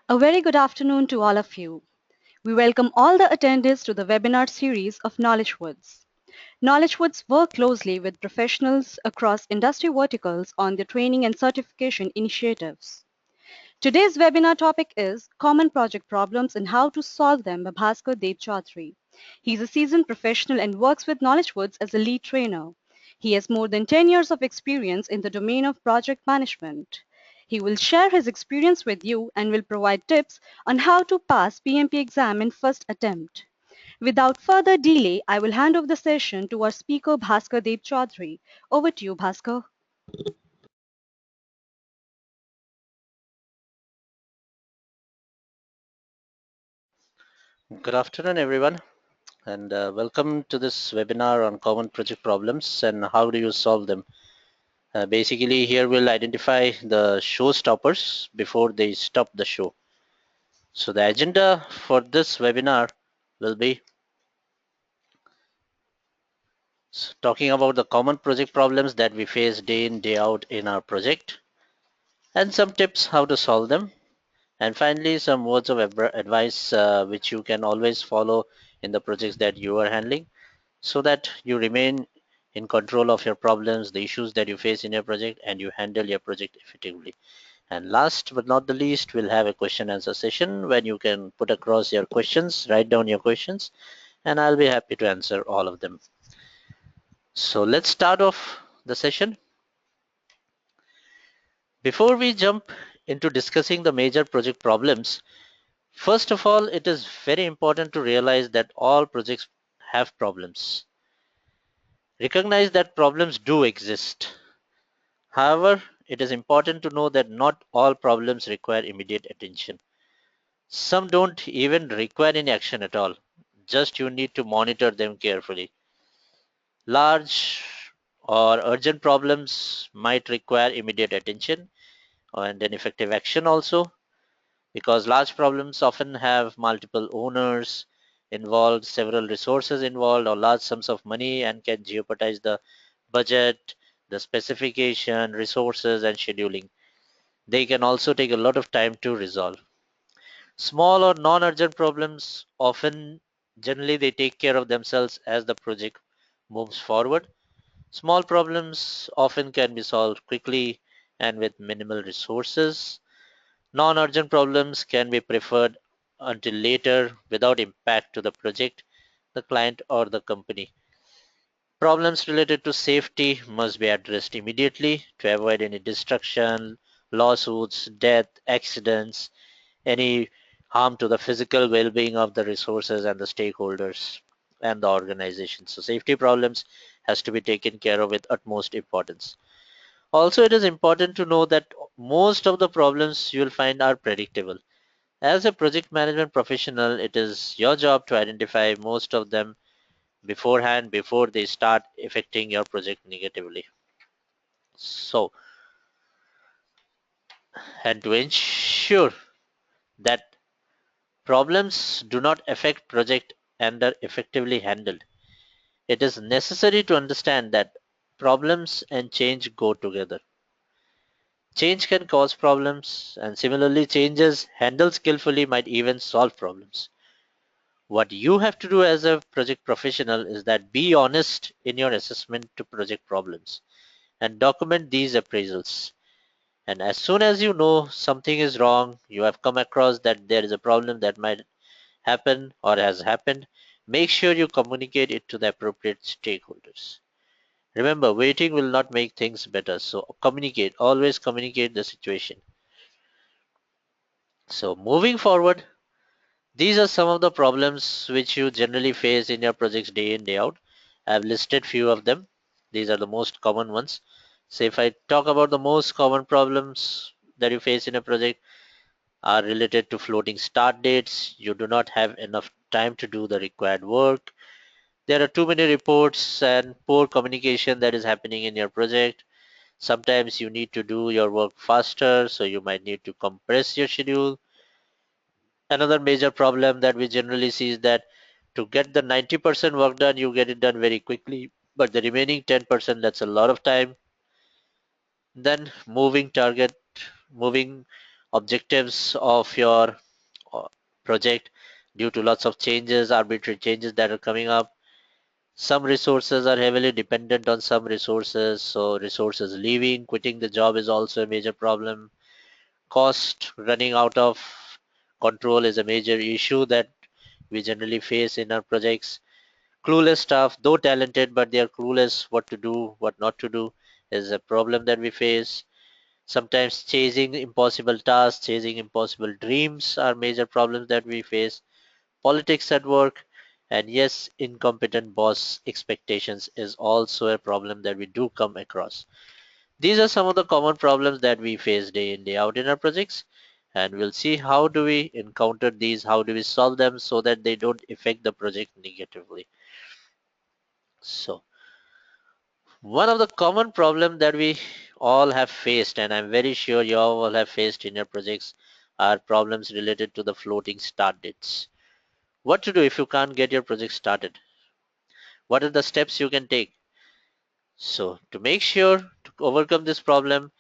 A very good afternoon to all of you. We welcome all the attendees to the webinar series of Knowledge Woods. Knowledge Woods work closely with professionals across industry verticals on their training and certification initiatives. Today's webinar topic is Common Project Problems and How to Solve Them by Bhaskar Dev Chaudhary. He's a seasoned professional and works with Knowledge Woods as a lead trainer. He has more than 10 years of experience in the domain of project management. He will share his experience with you and will provide tips on how to pass PMP exam in first attempt. Without further delay, I will hand over the session to our speaker Bhaskar Dev Chaudhary. Over to you, Bhaskar. Good afternoon, everyone, and welcome to this webinar on common project problems and how do you solve them. Basically, here we'll identify the showstoppers before they stop the show. So the agenda for this webinar will be talking about the common project problems that we face day in, day out in our project, and some tips how to solve them. And finally, some words of advice which you can always follow in the projects that you are handling, so that you remain in control of your problems, the issues that you face in your project, and you handle your project effectively. And last but not the least, we'll have a question answer session when you can put across your questions, write down your questions, and I'll be happy to answer all of them. So let's start off the session. Before we jump into discussing the major project problems, first of all, it is very important to realize that all projects have problems. Recognize that problems do exist. However, it is important to know that not all problems require immediate attention. Some don't even require any action at all. Just you need to monitor them carefully. Large or urgent problems might require immediate attention and an effective action also, because large problems often have multiple owners involved, several resources involved, or large sums of money and can jeopardize the budget, the specification, resources, and scheduling. They can also take a lot of time to resolve. Small or non-urgent problems often generally they take care of themselves as the project moves forward. Small problems often can be solved quickly and with minimal resources. Non-urgent problems can be preferred until later without impact to the project, the client, or the company. Problems related to safety must be addressed immediately to avoid any destruction, lawsuits, death, accidents, any harm to the physical well-being of the resources and the stakeholders and the organization. So safety problems has to be taken care of with utmost importance. Also, it is important to know that most of the problems you will find are predictable. As a project management professional, it is your job to identify most of them beforehand before they start affecting your project negatively. So, and to ensure that problems do not affect project and are effectively handled, it is necessary to understand that problems and change go together. Change can cause problems, and similarly, changes handled skillfully might even solve problems. What you have to do as a project professional is that be honest in your assessment to project problems and document these appraisals. And as soon as you know something is wrong, you have come across that there is a problem that might happen or has happened, make sure you communicate it to the appropriate stakeholders. Remember, waiting will not make things better. So communicate, always communicate the situation. So moving forward, these are some of the problems which you generally face in your projects day in, day out. I've listed few of them. These are the most common ones. So if I talk about the most common problems that you face in a project are related to floating start dates. You do not have enough time to do the required work. There are too many reports and poor communication that is happening in your project. Sometimes you need to do your work faster, so you might need to compress your schedule. Another major problem that we generally see is that to get the 90% work done, you get it done very quickly, but the remaining 10%, that's a lot of time. Then moving objectives of your uh, project due to lots of changes, arbitrary changes that are coming up. Some resources are heavily dependent on some resources, so resources leaving, quitting the job is also a major problem. Cost running out of control is a major issue that we generally face in our projects. Clueless staff, though talented, but they are clueless what to do, what not to do, is a problem that we face. Sometimes chasing impossible tasks, chasing impossible dreams are major problems that we face. Politics at work, and yes, incompetent boss expectations is also a problem that we do come across. These are some of the common problems that we face day in, day out in our projects, and we'll see how do we encounter these, how do we solve them so that they don't affect the project negatively. So, one of the common problems that we all have faced, and I'm very sure you all have faced in your projects, are problems related to the floating start dates. What to do if you can't get your project started? What are the steps you can take? So, to make sure to overcome this problem,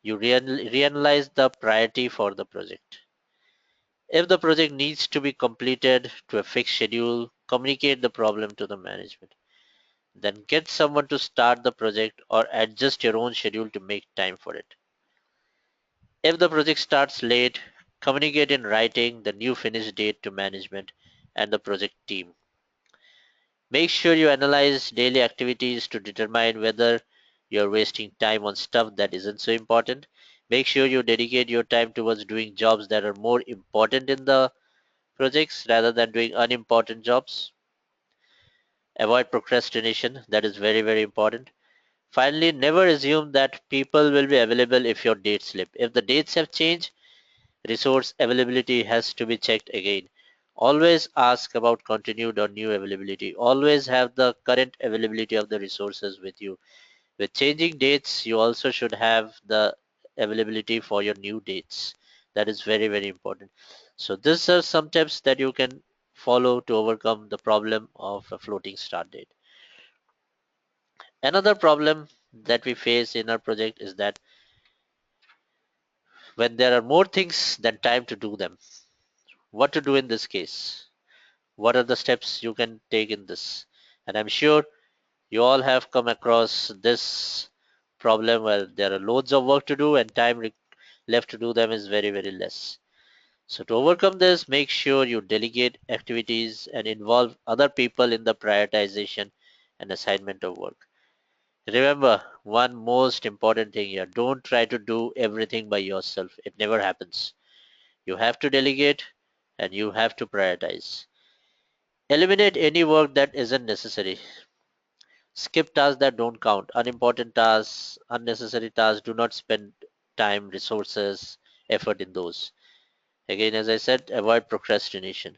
you reanalyze the priority for the project. If the project needs to be completed to a fixed schedule, communicate the problem to the management. Then get someone to start the project or adjust your own schedule to make time for it. If the project starts late, communicate in writing the new finish date to management and the project team. Make sure you analyze daily activities to determine whether you're wasting time on stuff that isn't so important. Make sure you dedicate your time towards doing jobs that are more important in the projects rather than doing unimportant jobs. Avoid procrastination, that is very, very important. Finally, never assume that people will be available if your dates slip. If the dates have changed, resource availability has to be checked again. Always ask about continued or new availability. Always have the current availability of the resources with you. With changing dates, you also should have the availability for your new dates. That is very, very important. So these are some tips that you can follow to overcome the problem of a floating start date. Another problem that we face in our project is that when there are more things than time to do them, what to do in this case? What are the steps you can take in this? And I'm sure you all have come across this problem where there are loads of work to do and left to do them is very, very less. So, to overcome this, make sure you delegate activities and involve other people in the prioritization and assignment of work. Remember, one most important thing here, don't try to do everything by yourself. It never happens. You have to delegate and you have to prioritize. Eliminate any work that isn't necessary. Skip tasks that don't count. Unimportant tasks, unnecessary tasks, do not spend time, resources, effort in those. Again, as I said, avoid procrastination.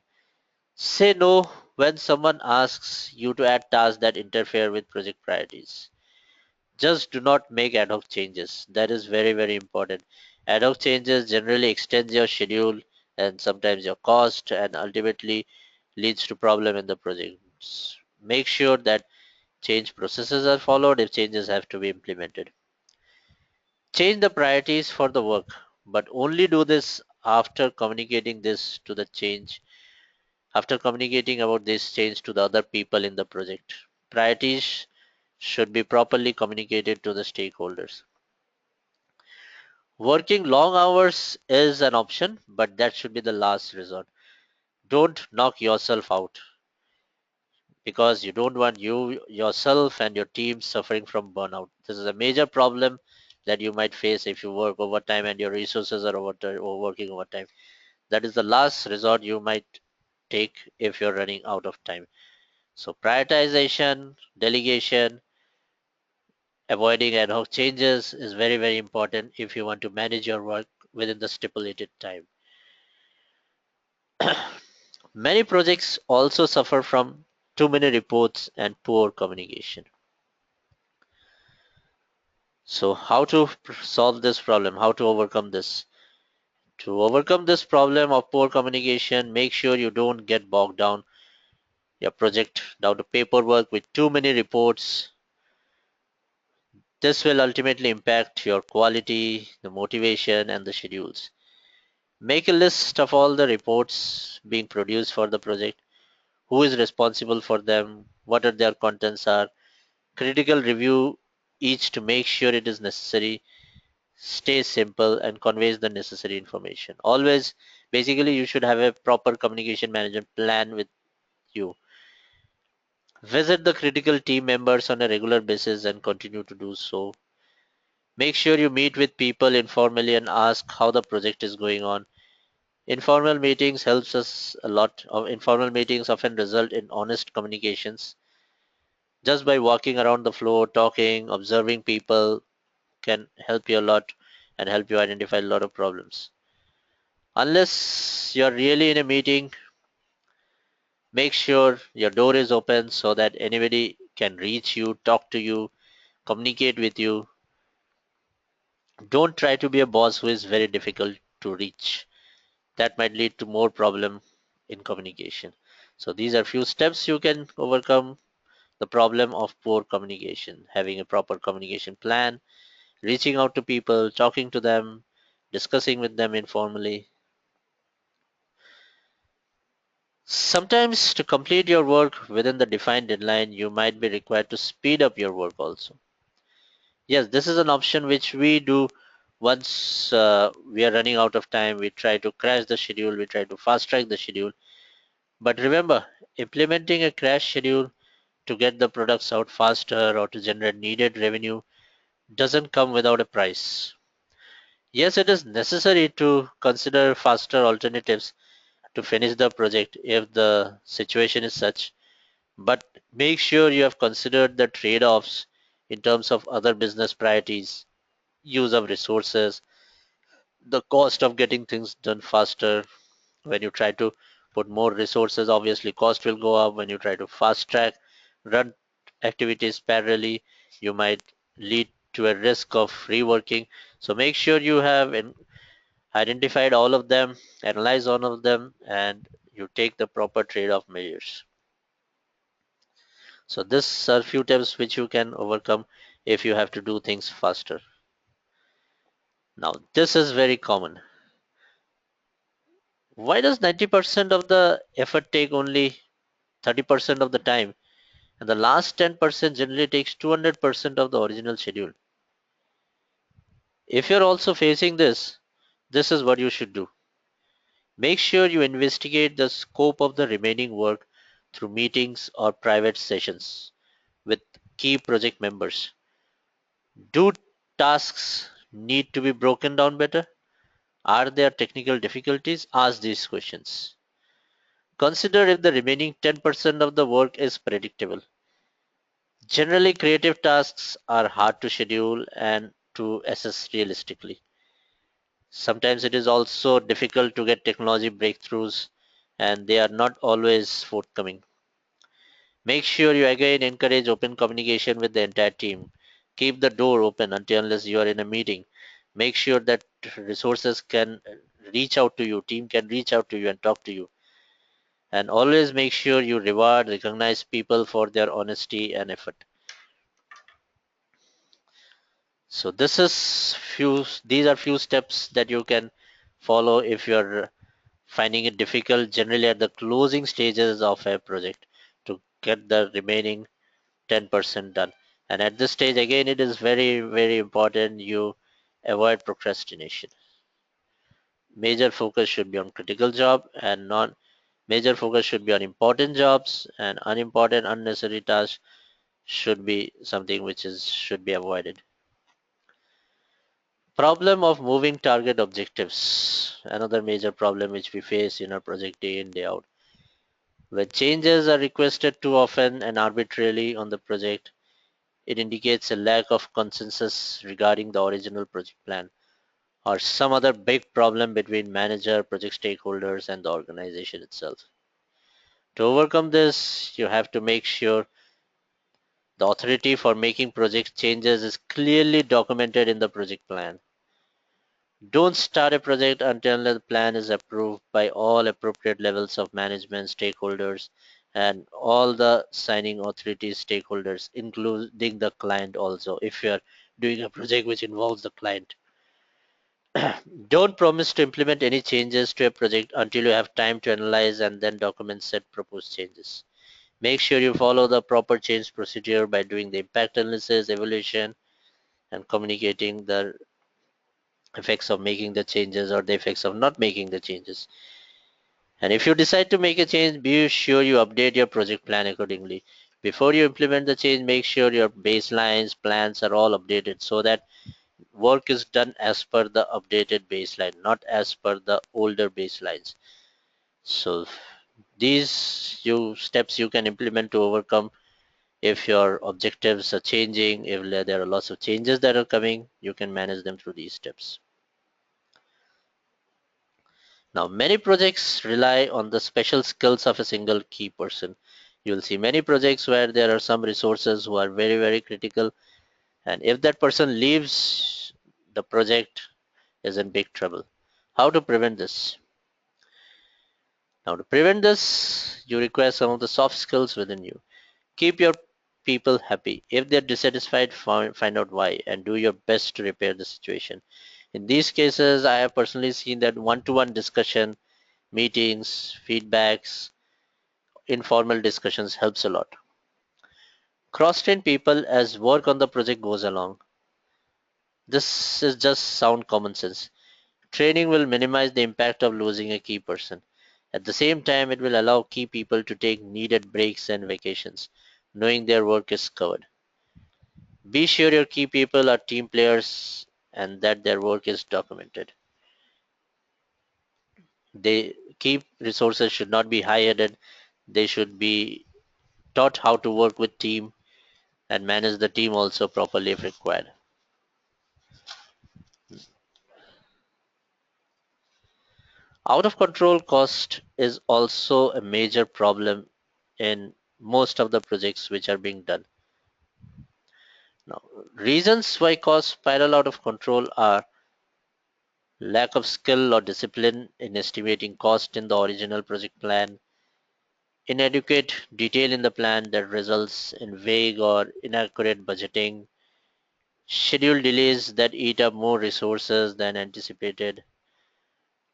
Say no when someone asks you to add tasks that interfere with project priorities. Just do not make ad hoc changes. That is very, very important. Ad hoc changes generally extends your schedule and sometimes your cost and ultimately leads to problem in the project. Make sure that change processes are followed if changes have to be implemented. Change the priorities for the work, but only do this after communicating this to the change, after communicating about this change to the other people in the project. Priorities should be properly communicated to the stakeholders. Working long hours is an option, but that should be the last resort. Don't knock yourself out because you don't want you yourself and your team suffering from burnout. This is a major problem that you might face if you work overtime and your resources are working overtime. That is the last resort you might take if you're running out of time. So prioritization, delegation, avoiding ad hoc changes is very, very important if you want to manage your work within the stipulated time. Many projects also suffer from too many reports and poor communication. So, how to solve this problem? How to overcome this? To overcome this problem of poor communication, make sure you don't get bogged down your project down to paperwork with too many reports. This will ultimately impact your quality, the motivation, and the schedules. Make a list of all the reports being produced for the project, who is responsible for them, what are their contents are, critical review each to make sure it is necessary, stay simple and conveys the necessary information. Always, basically, you should have a proper communication management plan with you. Visit the critical team members on a regular basis and continue to do so. Make sure you meet with people informally and ask how the project is going on. Informal meetings helps us a lot. Informal meetings often result in honest communications. Just by walking around the floor, talking, observing people can help you a lot and help you identify a lot of problems. Unless you're really in a meeting, make sure your door is open so that anybody can reach you, talk to you, communicate with you. Don't try to be a boss who is very difficult to reach. That might lead to more problem in communication. So these are few steps you can overcome the problem of poor communication. Having a proper communication plan, reaching out to people, talking to them, discussing with them informally. Sometimes to complete your work within the defined deadline, you might be required to speed up your work also. Yes, this is an option which we do once we are running out of time. We try to crash the schedule, we try to fast track the schedule. But remember, implementing a crash schedule to get the products out faster or to generate needed revenue doesn't come without a price. Yes, it is necessary to consider faster alternatives to finish the project if the situation is such, but make sure you have considered the trade offs in terms of other business priorities, use of resources, the cost of getting things done faster. When you try to put more resources, obviously cost will go up. When you try to fast track, run activities parallelly, you might lead to a risk of reworking. So make sure you have identified all of them, analyze all of them, and you take the proper trade-off measures. So this are few tips which you can overcome if you have to do things faster. Now this is very common. Why does 90% of the effort take only 30% of the time, and the last 10% generally takes 200% of the original schedule? If you're also facing this, this is what you should do. Make sure you investigate the scope of the remaining work through meetings or private sessions with key project members. Do tasks need to be broken down better? Are there technical difficulties? Ask these questions. Consider if the remaining 10% of the work is predictable. Generally, creative tasks are hard to schedule and to assess realistically. Sometimes it is also difficult to get technology breakthroughs, and they are not always forthcoming. Make sure you again encourage open communication with the entire team. Keep the door open until unless you are in a meeting. Make sure that resources can reach out to you, team can reach out to you and talk to you. And always make sure you reward, recognize people for their honesty and effort. So these are few steps that you can follow if you're finding it difficult generally at the closing stages of a project to get the remaining 10% done. And at this stage, again, it is very, very important you avoid procrastination. Major focus should be on critical job and non major focus should be on important jobs, and unimportant unnecessary tasks should be something which is should be avoided. Problem of moving target objectives. Another major problem which we face in our project day in day out. When changes are requested too often and arbitrarily on the project, it indicates a lack of consensus regarding the original project plan or some other big problem between manager, project stakeholders, and the organization itself. To overcome this, you have to make sure the authority for making project changes is clearly documented in the project plan. Don't start a project until the plan is approved by all appropriate levels of management, stakeholders, and all the signing authority stakeholders, including the client also, if you're doing a project which involves the client. Don't promise to implement any changes to a project until you have time to analyze and then document said proposed changes. Make sure you follow the proper change procedure by doing the impact analysis, evaluation, and communicating the effects of making the changes or the effects of not making the changes. And if you decide to make a change, be sure you update your project plan accordingly. Before you implement the change, make sure your baselines, plans are all updated so that work is done as per the updated baseline, not as per the older baselines. So these steps you can implement to overcome if your objectives are changing, if there are lots of changes that are coming, you can manage them through these steps. Now, many projects rely on the special skills of a single key person. You'll see many projects where there are some resources who are very, very critical, and if that person leaves, the project is in big trouble. How to prevent this? Now, to prevent this, you require some of the soft skills within you. Keep your people happy. If they're dissatisfied, find out why and do your best to repair the situation. In these cases, I have personally seen that one-to-one discussion, meetings, feedbacks, informal discussions helps a lot. Cross-train people as work on the project goes along. This is just sound common sense. Training will minimize the impact of losing a key person. At the same time, it will allow key people to take needed breaks and vacations, knowing their work is covered. Be sure your key people are team players and that their work is documented. They Key resources should not be high-headed. They should be taught how to work with team and manage the team also properly if required. Out of control cost is also a major problem in most of the projects which are being done. Now, reasons why costs spiral out of control are lack of skill or discipline in estimating cost in the original project plan, inadequate detail in the plan that results in vague or inaccurate budgeting, schedule delays that eat up more resources than anticipated,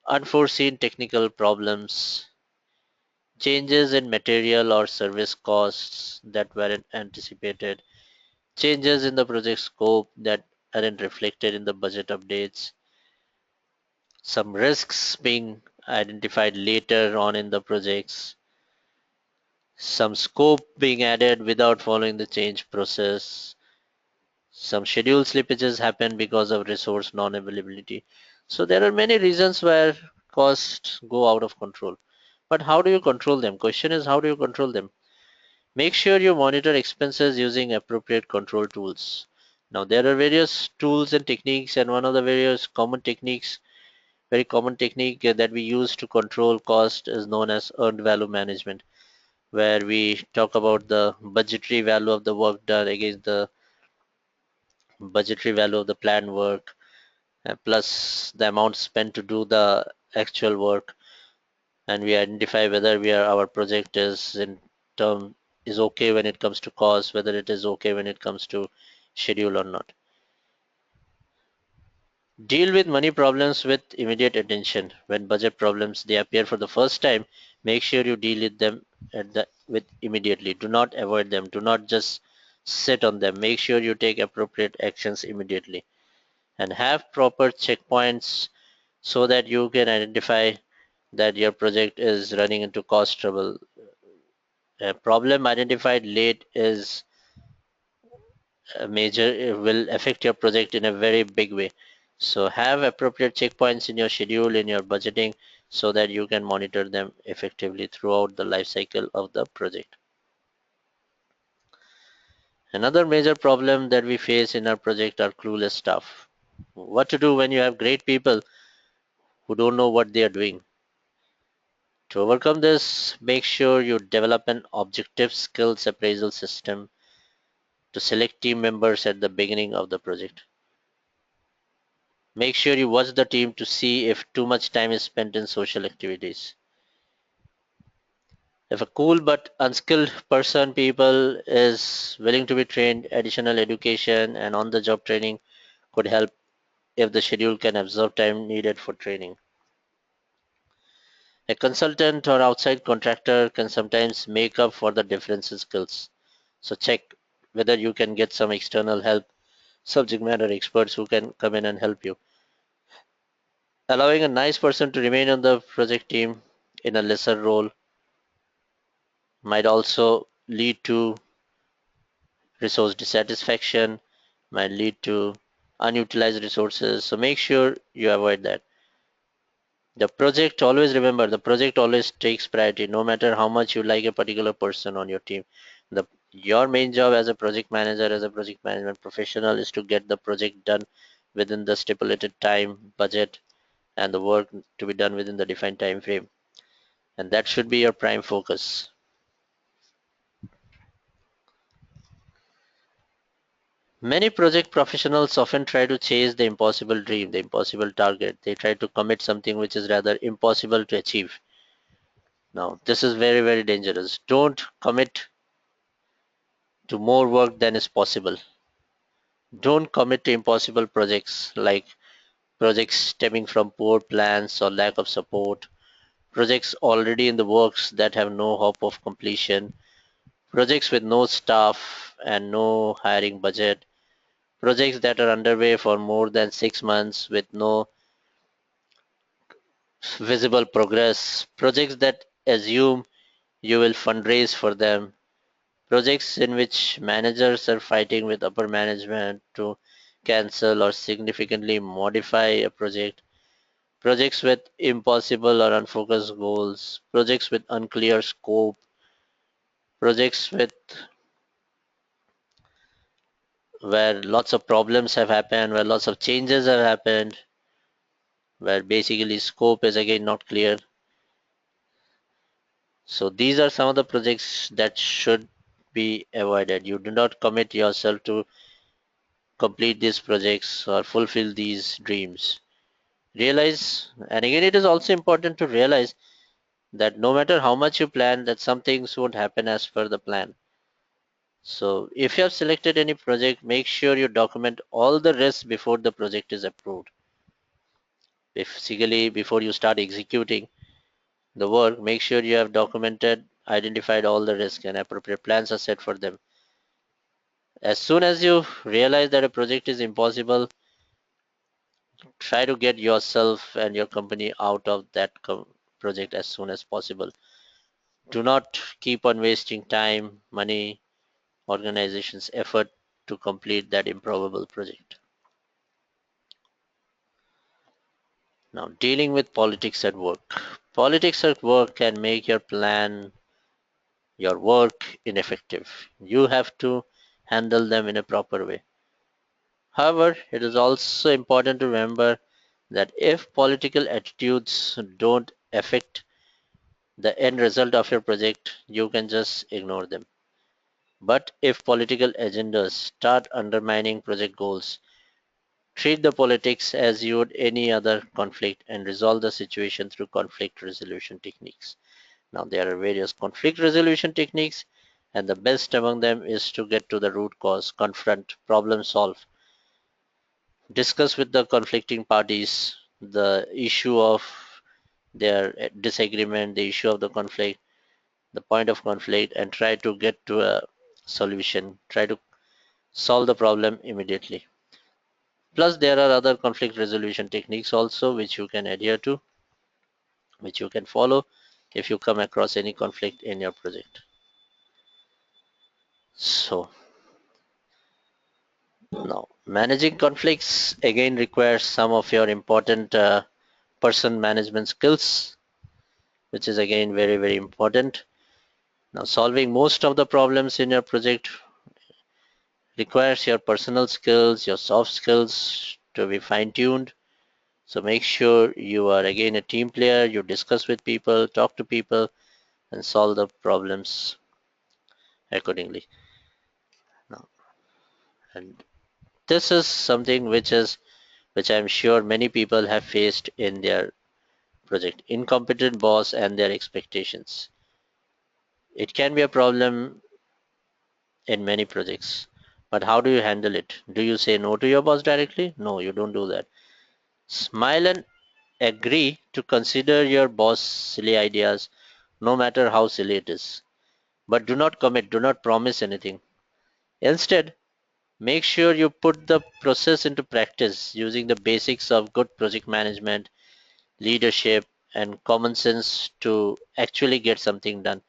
unforeseen technical problems, changes in material or service costs that weren't anticipated, changes in the project scope that aren't reflected in the budget updates, some risks being identified later on in the projects, some scope being added without following the change process, some schedule slippages happen because of resource non-availability. So there are many reasons where costs go out of control. But how do you control them? Question is, how do you control them? Make sure you monitor expenses using appropriate control tools. Now there are various tools and techniques, and one of the various very common technique that we use to control cost is known as earned value management, where we talk about the budgetary value of the work done against the budgetary value of the planned work, plus the amount spent to do the actual work, and we identify whether our project term is okay when it comes to cost, whether it is okay when it comes to schedule or not. Deal with money problems with immediate attention. When budget problems they appear for the first time, make sure you deal with them with immediately. Do not avoid them. Do not just sit on them. Make sure you take appropriate actions immediately and have proper checkpoints so that you can identify that your project is running into cost trouble. A problem identified late is a major it will affect your project in a very big way. So have appropriate checkpoints in your schedule, in your budgeting, so that you can monitor them effectively throughout the life cycle of the project. Another major problem that we face in our project are clueless staff. What to do when you have great people who don't know what they are doing? To overcome this, make sure you develop an objective skills appraisal system to select team members at the beginning of the project. Make sure you watch the team to see if too much time is spent in social activities. If a cool but unskilled person people is willing to be trained, additional education and on the job training could help. if the schedule can absorb time needed for training. A consultant or outside contractor can sometimes make up for the difference in skills. So check whether you can get some external help, subject matter experts who can come in and help you. Allowing a nice person to remain on the project team in a lesser role might also lead to resource dissatisfaction, might lead to unutilized resources. So make sure you avoid that. The project, always remember, the project always takes priority, no matter how much you like a particular person on your team. Your main job as a project manager, as a project management professional, is to get the project done within the stipulated time, budget, and the work to be done within the defined time frame. And that should be your prime focus. Many project professionals often try to chase the impossible dream, the impossible target. They try to commit something which is rather impossible to achieve. Now, this is very, very dangerous. Don't commit to more work than is possible. Don't commit to impossible projects like projects stemming from poor plans or lack of support, projects already in the works that have no hope of completion, projects with no staff and no hiring budget, projects that are underway for more than 6 months with no visible progress, projects that assume you will fundraise for them, projects in which managers are fighting with upper management to cancel or significantly modify a project, projects with impossible or unfocused goals, projects with unclear scope, projects with where lots of problems have happened, where lots of changes have happened, where basically scope is again not clear. So these are some of the projects that should be avoided. You do not commit yourself to complete these projects or fulfill these dreams. Realize, and again, it is also important to realize that no matter how much you plan, that some things won't happen as per the plan. So if you have selected any project, make sure you document all the risks before the project is approved. Basically, before you start executing the work, make sure you have documented, identified all the risks and appropriate plans are set for them. As soon as you realize that a project is impossible, try to get yourself and your company out of that project as soon as possible. Do not keep on wasting time, money, organization's effort to complete that improbable project. Now, dealing with politics at work. Politics at work can make your plan, your work ineffective. You have to handle them in a proper way. However, it is also important to remember that if political attitudes don't affect the end result of your project, you can just ignore them. But if political agendas start undermining project goals, treat the politics as you would any other conflict and resolve the situation through conflict resolution techniques. Now, there are various conflict resolution techniques, and the best among them is to get to the root cause, confront, problem solve, discuss with the conflicting parties the issue of their disagreement, the issue of the conflict, the point of conflict, and try to get to a solution, try to solve the problem immediately. Plus, there are other conflict resolution techniques also which you can adhere to, which you can follow if you come across any conflict in your project. So, now managing conflicts again requires some of your important person management skills, which is again very, very important. Now, solving most of the problems in your project requires your personal skills, your soft skills to be fine tuned. So make sure you are again a team player, you discuss with people, talk to people, and solve the problems accordingly. Now, and this is something which I'm sure many people have faced in their project. Incompetent boss and their expectations. It can be a problem in many projects. But how do you handle it? Do you say no to your boss directly? No, you don't do that. Smile and agree to consider your boss' silly ideas, no matter how silly it is. But do not commit, do not promise anything. Instead, make sure you put the process into practice using the basics of good project management, leadership, and common sense to actually get something done.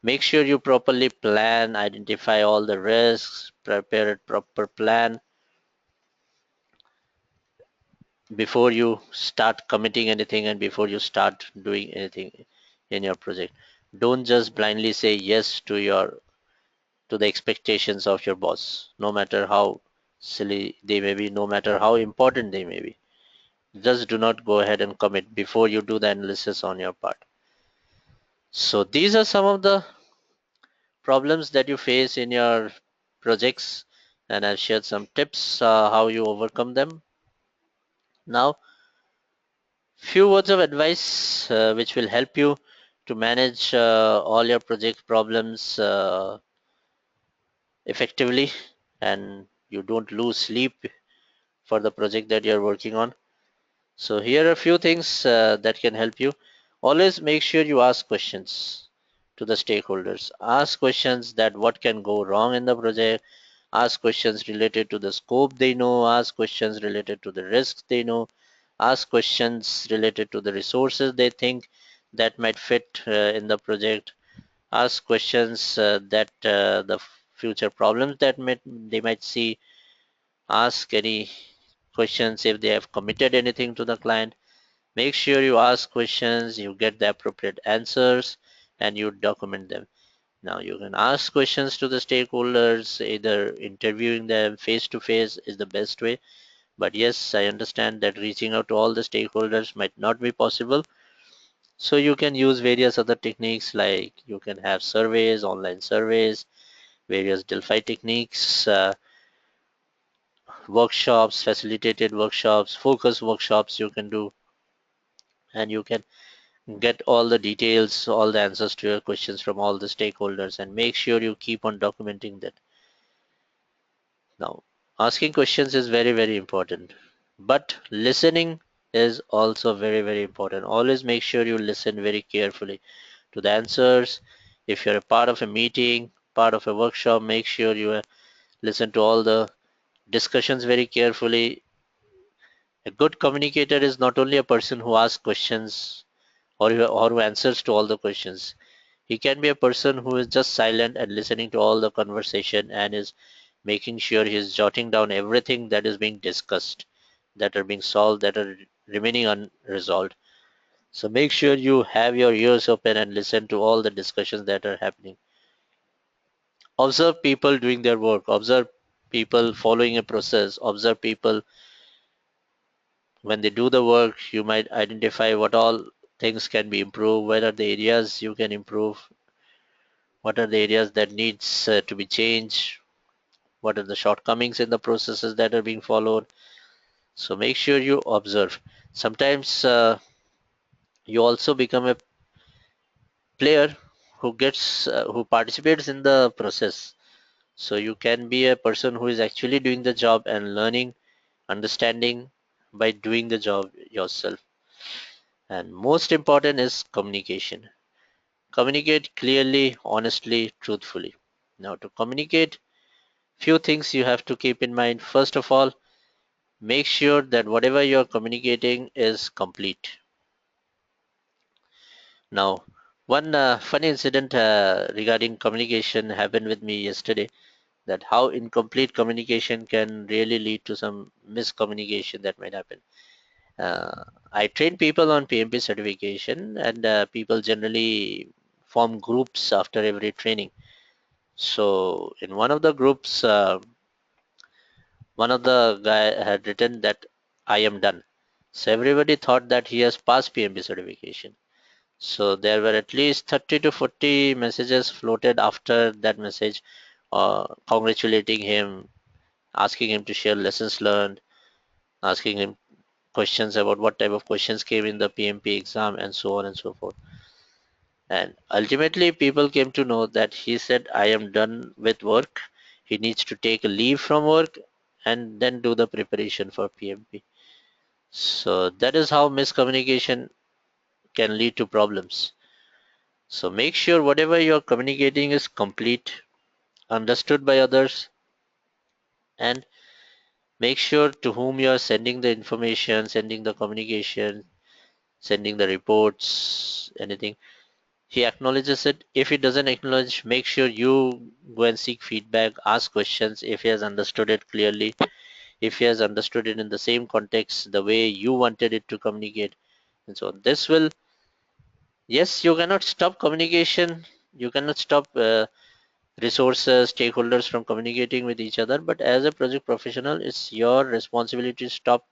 Make sure you properly plan, identify all the risks, prepare a proper plan before you start committing anything and before you start doing anything in your project. Don't just blindly say yes to the expectations of your boss, no matter how silly they may be, no matter how important they may be. Just do not go ahead and commit before you do the analysis on your part. So these are some of the problems that you face in your projects, and I've shared some tips how you overcome them. Now, few words of advice which will help you to manage all your project problems effectively, and you don't lose sleep for the project that you're working on. So here are a few things that can help you. Always make sure you ask questions to the stakeholders. Ask questions that what can go wrong in the project. Ask questions related to the scope they know. Ask questions related to the risks they know. Ask questions related to the resources they think that might fit in the project. Ask questions that the future problems that they might see. Ask any questions if they have committed anything to the client. Make sure you ask questions, you get the appropriate answers, and you document them. Now, you can ask questions to the stakeholders, either interviewing them face to face is the best way. But yes, I understand that reaching out to all the stakeholders might not be possible. So, you can use various other techniques like you can have surveys, online surveys, various Delphi techniques, workshops, facilitated workshops, focus workshops you can do, and you can get all the details, all the answers to your questions from all the stakeholders, and make sure you keep on documenting that. Now, asking questions is very, very important, but listening is also very, very important. Always make sure you listen very carefully to the answers. If you're a part of a meeting, part of a workshop, make sure you listen to all the discussions very carefully. A good communicator is not only a person who asks questions or who answers to all the questions. He can be a person who is just silent and listening to all the conversation and is making sure he is jotting down everything that is being discussed, that are being solved, that are remaining unresolved. So make sure you have your ears open and listen to all the discussions that are happening. Observe people doing their work, observe people following a process, observe people when they do the work. You might identify what all things can be improved, what are the areas you can improve, what are the areas that needs to be changed, what are the shortcomings in the processes that are being followed. So make sure you observe. Sometimes you also become a player who participates in the process. So you can be a person who is actually doing the job and learning, understanding by doing the job yourself. And most important is communication. Communicate clearly, honestly, truthfully. Now, to communicate, few things you have to keep in mind. First of all, make sure that whatever you're communicating is complete. Now, one funny incident regarding communication happened with me yesterday, that how incomplete communication can really lead to some miscommunication that might happen. I train people on PMP certification, and people generally form groups after every training. So, in one of the groups, one of the guy had written that I am done. So everybody thought that he has passed PMP certification. So there were at least 30 to 40 messages floated after that message, congratulating him, asking him to share lessons learned, asking him questions about what type of questions came in the PMP exam, and so on and so forth. And ultimately, people came to know that he said, I am done with work. He needs to take a leave from work and then do the preparation for PMP. So that is how miscommunication can lead to problems. So make sure whatever you're communicating is complete, understood by others, and make sure to whom you are sending the information, sending the communication, sending the reports, anything, he acknowledges it. If he doesn't acknowledge, make sure you go and seek feedback, ask questions if he has understood it clearly, if he has understood it in the same context, the way you wanted it to communicate, and so on. This will, yes, you cannot stop communication, you cannot stop resources, stakeholders from communicating with each other, but as a project professional, it's your responsibility to stop,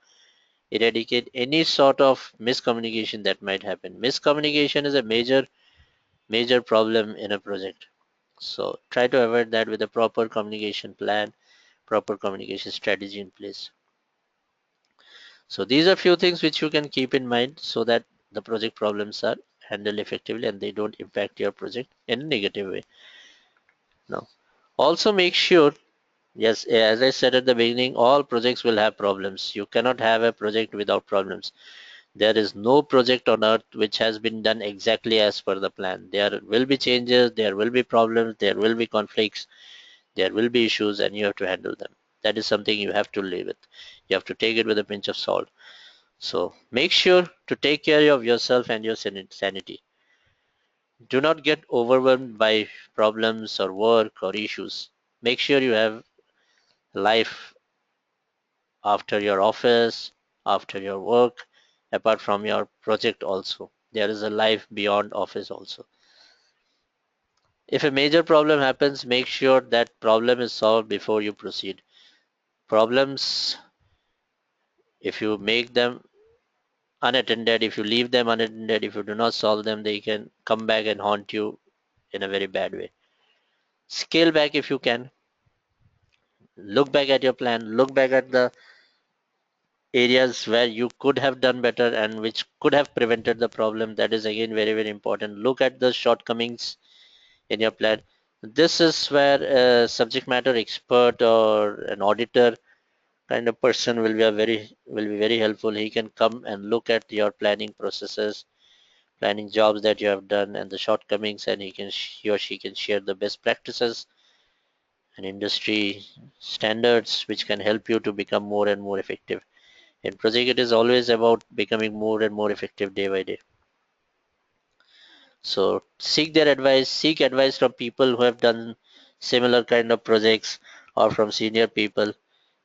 eradicate any sort of miscommunication that might happen. Miscommunication is a major problem in a project. So try to avoid that with a proper communication plan, proper communication strategy in place. So these are few things which you can keep in mind so that the project problems are handled effectively and they don't impact your project in a negative way. Now, also make sure, yes, as I said at the beginning, all projects will have problems. You cannot have a project without problems. There is no project on earth which has been done exactly as per the plan. There will be changes, there will be problems, there will be conflicts, there will be issues, and you have to handle them. That is something you have to live with. You have to take it with a pinch of salt. So make sure to take care of yourself and your sanity. Do not get overwhelmed by problems or work or issues. Make sure you have life after your office, after your work, apart from your project also. There is a life beyond office also. If a major problem happens, make sure that problem is solved before you proceed. Problems, if you make them unattended, if you leave them unattended, if you do not solve them, they can come back and haunt you in a very bad way. Scale back if you can. Look back at your plan. Look back at the areas where you could have done better and which could have prevented the problem. That is again very, very important. Look at the shortcomings in your plan. This is where a subject matter expert or an auditor kind of person will be very helpful. He can come and look at your planning processes, planning jobs that you have done and the shortcomings, and he or she can share the best practices and industry standards which can help you to become more and more effective. In project, it is always about becoming more and more effective day by day. So seek their advice, seek advice from people who have done similar kind of projects or from senior people.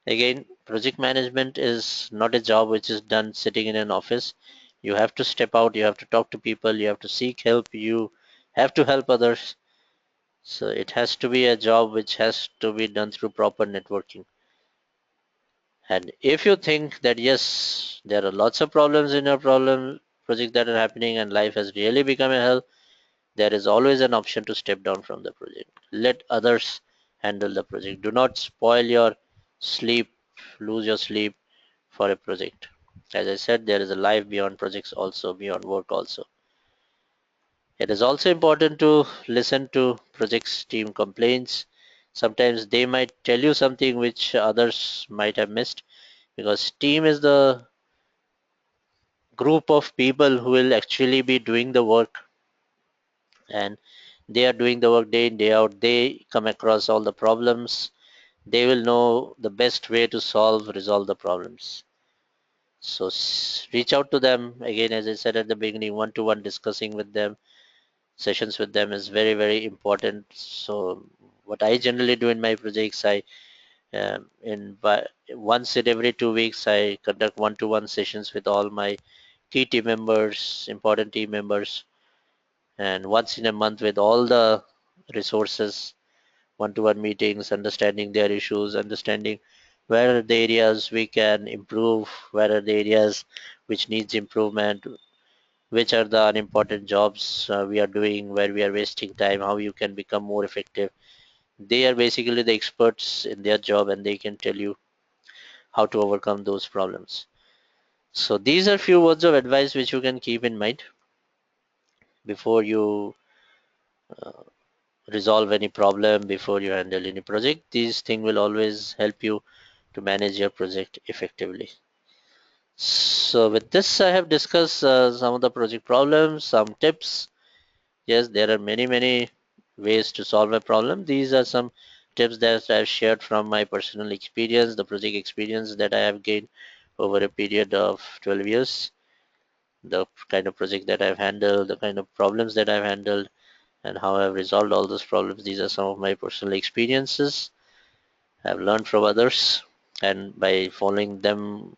Again, project management is not a job which is done sitting in an office. You have to step out, you have to talk to people, you have to seek help, you have to help others. So it has to be a job which has to be done through proper networking. And if you think that yes, there are lots of problems in your problem project that are happening and life has really become a hell, there is always an option to step down from the project. Let others handle the project. Do not spoil your sleep, lose your sleep for a project. As I said, there is a life beyond projects also, beyond work also. It is also important to listen to projects team complaints. Sometimes they might tell you something which others might have missed because team is the group of people who will actually be doing the work, and they are doing the work day in day out. They come across all the problems. They will know the best way to resolve the problems. So reach out to them again, as I said at the beginning, one to one discussing with them, sessions with them is very, very important. So what I generally do in my projects, I once in every 2 weeks I conduct one to one sessions with all my key team members, important team members, and once in a month with all the resources, one to one meetings, understanding their issues, understanding where are the areas we can improve, where are the areas which needs improvement, which are the unimportant jobs we are doing, where we are wasting time, how you can become more effective. They are basically the experts in their job and they can tell you how to overcome those problems. So these are few words of advice which you can keep in mind before you resolve any problem, before you handle any project. These things will always help you to manage your project effectively. So with this, I have discussed some of the project problems, some tips. Yes, there are many ways to solve a problem. These are some tips that I've shared from my personal experience, the project experience that I have gained over a period of 12 years, the kind of project that I've handled, the kind of problems that I've handled, and how I've resolved all those problems. These are some of my personal experiences. I've learned from others, and by following them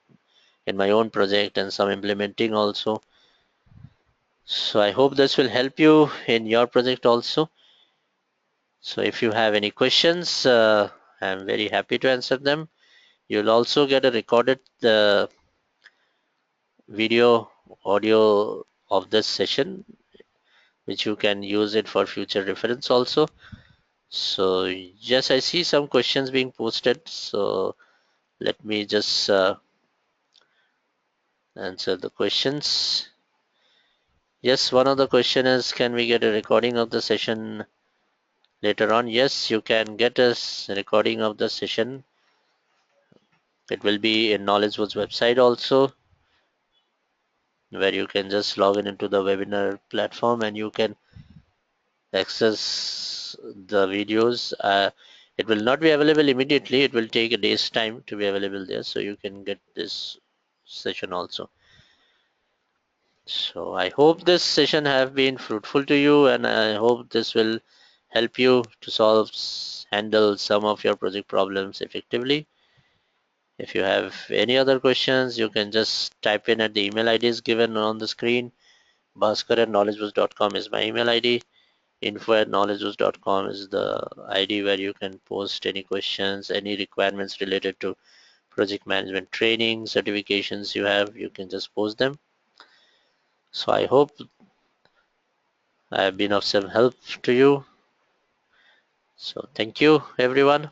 in my own project and some implementing also. So I hope this will help you in your project also. So if you have any questions, I'm very happy to answer them. You'll also get a recorded video, audio of this session, which you can use it for future reference also. So yes, I see some questions being posted. So let me just answer the questions. Yes, one of the question is, can we get a recording of the session later on? Yes, you can get a recording of the session. It will be in KnowledgeWorks website also, where you can just log in into the webinar platform and you can access the videos. It will not be available immediately. It will take a day's time to be available there. So you can get this session also. So I hope this session have been fruitful to you, and I hope this will help you to handle some of your project problems effectively. If you have any other questions, you can just type in at the email IDs given on the screen. Bhaskar@knowledgeworks.com is my email ID. Info@knowledgeworks.com is the ID where you can post any questions, any requirements related to project management training, certifications you have, you can just post them. So I hope I have been of some help to you. So thank you, everyone.